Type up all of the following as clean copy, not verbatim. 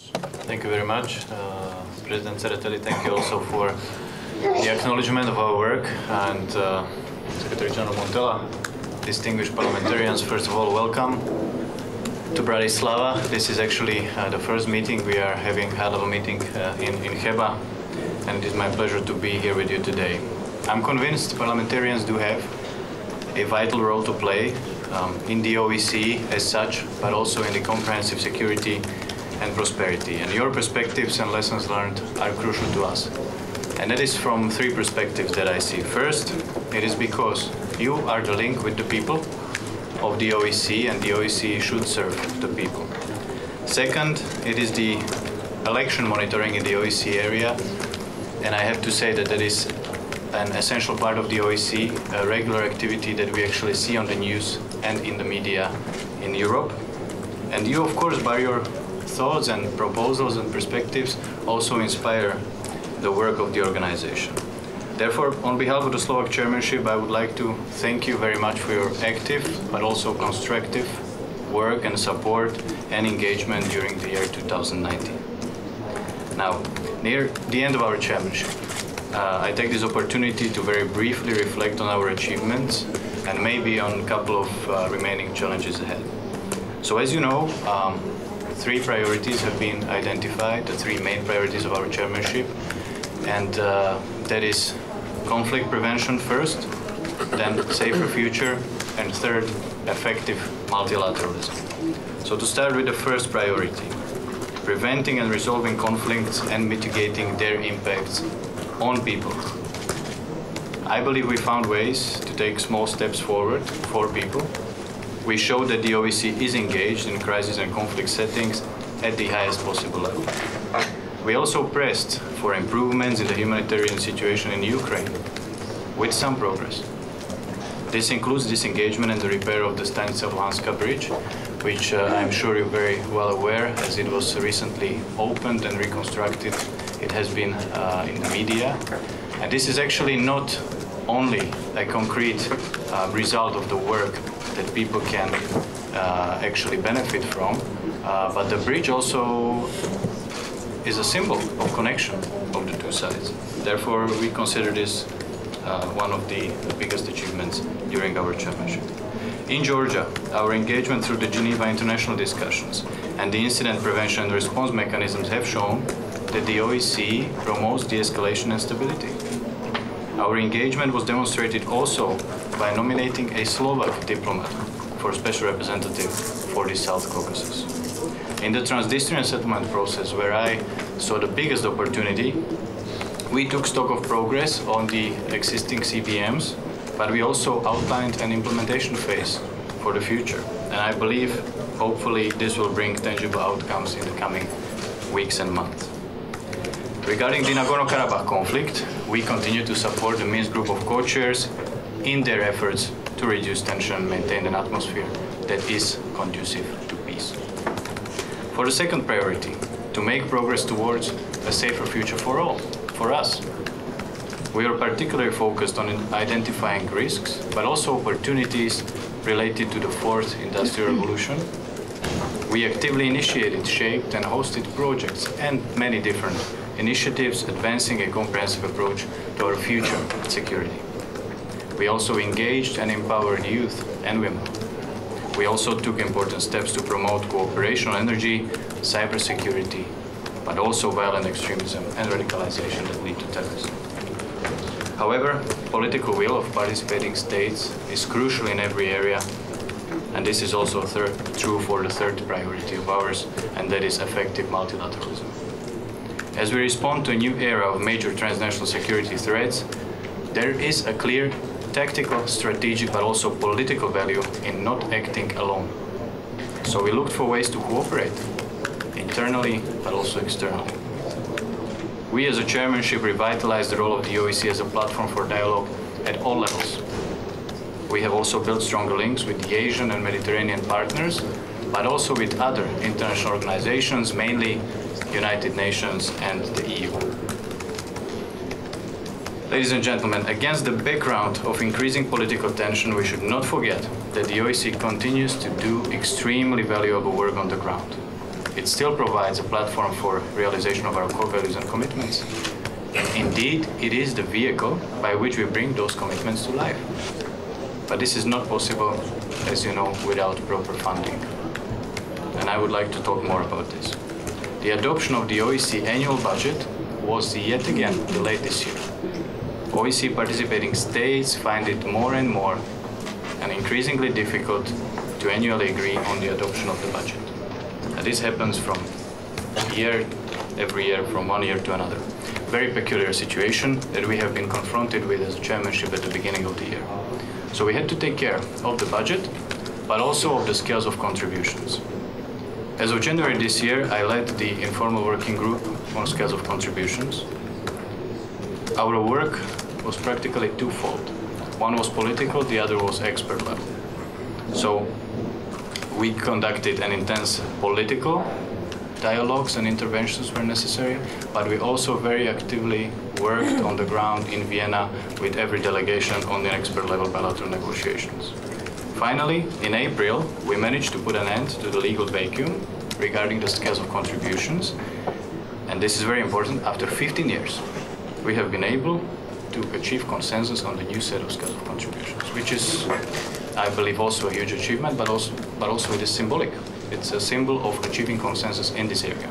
Thank you very much, President Tsereteli. Thank you also for the acknowledgement of our work, and Secretary General Montella, distinguished parliamentarians. First of all, welcome to Bratislava. This is actually the first meeting we are having, high-level meeting in Cheba, and it is my pleasure to be here with you today. I'm convinced parliamentarians do have a vital role to play in the OBSE as such, but also in the comprehensive security and prosperity. And your perspectives and lessons learned are crucial to us. And that is from three perspectives that I see. First, it is because you are the link with the people of the OBSE, and the OBSE should serve the people. Second, it is the election monitoring in the OBSE area, and I have to say that that is an essential part of the OBSE, a regular activity that we actually see on the news and in the media in Europe. And you, of course, by your thoughts and proposals and perspectives, also inspire the work of the organization. Therefore, on behalf of the Slovak chairmanship, I would like to thank you very much for your active but also constructive work and support and engagement during the year 2019. Now, near the end of our chairmanship, I take this opportunity to very briefly reflect on our achievements and maybe on a couple of remaining challenges ahead. So as you know, three priorities have been identified, the three main priorities of our chairmanship, and that is conflict prevention first, then safer future, and third, effective multilateralism. So to start with the first priority, preventing and resolving conflicts and mitigating their impacts on people. I believe we found ways to take small steps forward for people. We showed that the OBSE is engaged in crisis and conflict settings at the highest possible level. We also pressed for improvements in the humanitarian situation in Ukraine, with some progress. This includes disengagement and the repair of the Stanica Bridge, which I'm sure you're very well aware, as it was recently opened and reconstructed. It has been in the media. And this is actually not only a concrete result of the work that people can actually benefit from, but the bridge also is a symbol of connection of the two sides. Therefore, we consider this one of the biggest achievements during our chairmanship. In Georgia, our engagement through the Geneva International discussions and the incident prevention and response mechanisms have shown that the OBSE promotes de-escalation and stability. Our engagement was demonstrated also by nominating a Slovak diplomat for special representative for the South Caucasus. In the Transnistrian settlement process, where I saw the biggest opportunity, we took stock of progress on the existing CBMs, but we also outlined an implementation phase for the future. And I believe, hopefully, this will bring tangible outcomes in the coming weeks and months. Regarding the Náhornom Karabachu conflict, we continue to support the Minsk group of co-chairs in their efforts to reduce tension and maintain an atmosphere that is conducive to peace. For the second priority, to make progress towards a safer future for all, for us, we are particularly focused on identifying risks, but also opportunities related to the fourth industrial revolution. We actively initiated, shaped, and hosted projects and many different initiatives advancing a comprehensive approach to our future security. We also engaged and empowered youth and women. We also took important steps to promote cooperation on energy, cybersecurity, but also violent extremism and radicalization that lead to terrorism. However, political will of participating states is crucial in every area, and this is also true for the third priority of ours, and that is effective multilateralism. As we respond to a new era of major transnational security threats, there is a clear tactical, strategic, but also political value in not acting alone. So we looked for ways to cooperate, internally, but also externally. We as a chairmanship revitalized the role of the OBSE as a platform for dialogue at all levels. We have also built stronger links with the Asian and Mediterranean partners, but also with other international organizations, mainly United Nations and the EU. Ladies and gentlemen, against the background of increasing political tension, we should not forget that the OBSE continues to do extremely valuable work on the ground. it still provides a platform for realization of our core values and commitments. Indeed, it is the vehicle by which we bring those commitments to life. But this is not possible, as you know, without proper funding. And I would like to talk more about this. The adoption of the OEC annual budget was yet again delayed this year. OEC participating states find it more and more and increasingly difficult to annually agree on the adoption of the budget. And this happens from every year, from one year to another. Very peculiar situation that we have been confronted with as a chairmanship at the beginning of the year. So we had to take care of the budget, but also of the scales of contributions. As of January this year, I led the informal working group on scales of contributions. Our work was practically twofold. One was political, the other was expert level. So we conducted an intense political dialogues and interventions were necessary, but we also very actively worked on the ground in Vienna with every delegation on the expert level bilateral negotiations. Finally, in April, we managed to put an end to the legal vacuum regarding the scales of contributions. And this is very important. After 15 years, we have been able to achieve consensus on the new set of scales of contributions, which is, I believe, also a huge achievement, but also it is symbolic. It's a symbol of achieving consensus in this area.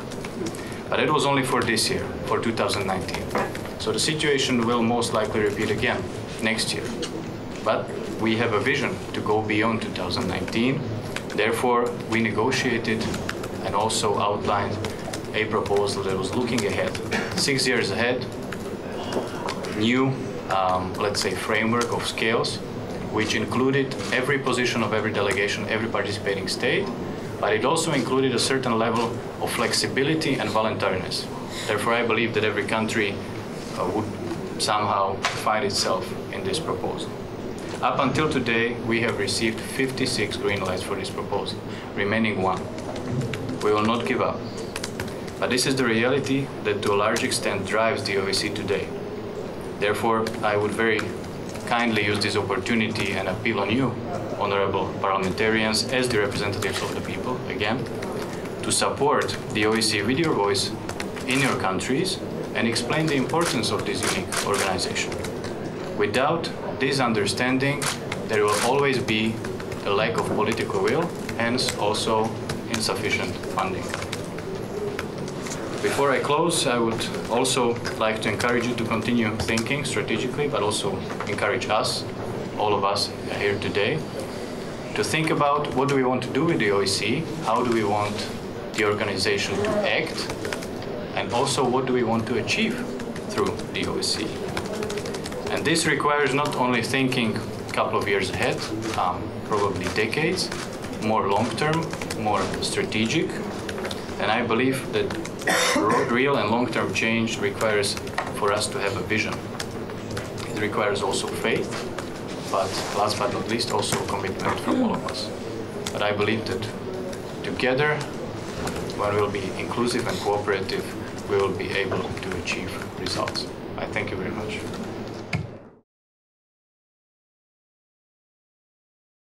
But it was only for this year, for 2019. So the situation will most likely repeat again next year. But we have a vision to go beyond 2019. Therefore, we negotiated and also outlined a proposal that was looking ahead, 6 years ahead, new, let's say, framework of scales, which included every position of every delegation, every participating state, but it also included a certain level of flexibility and voluntariness. Therefore, I believe that every country would somehow find itself in this proposal. Up until today, we have received 56 green lights for this proposal, remaining 1. We will not give up. But this is the reality that to a large extent drives the OEC today. Therefore, I would very kindly use this opportunity and appeal on you, honorable parliamentarians, as the representatives of the people, again, to support the OEC with your voice in your countries and explain the importance of this unique organization. Without this understanding, there will always be a lack of political will, hence also insufficient funding. Before I close, I would also like to encourage you to continue thinking strategically, but also encourage us, all of us here today, to think about what do we want to do with the OEC, how do we want the organization to act, and also what do we want to achieve through the OEC. And this requires not only thinking a couple of years ahead, probably decades, more long-term, more strategic, and I believe that real and long-term change requires for us to have a vision. It requires also faith, but last but not least, also commitment from all of us. But I believe that together, when we will be inclusive and cooperative, we will be able to achieve results. I thank you very much.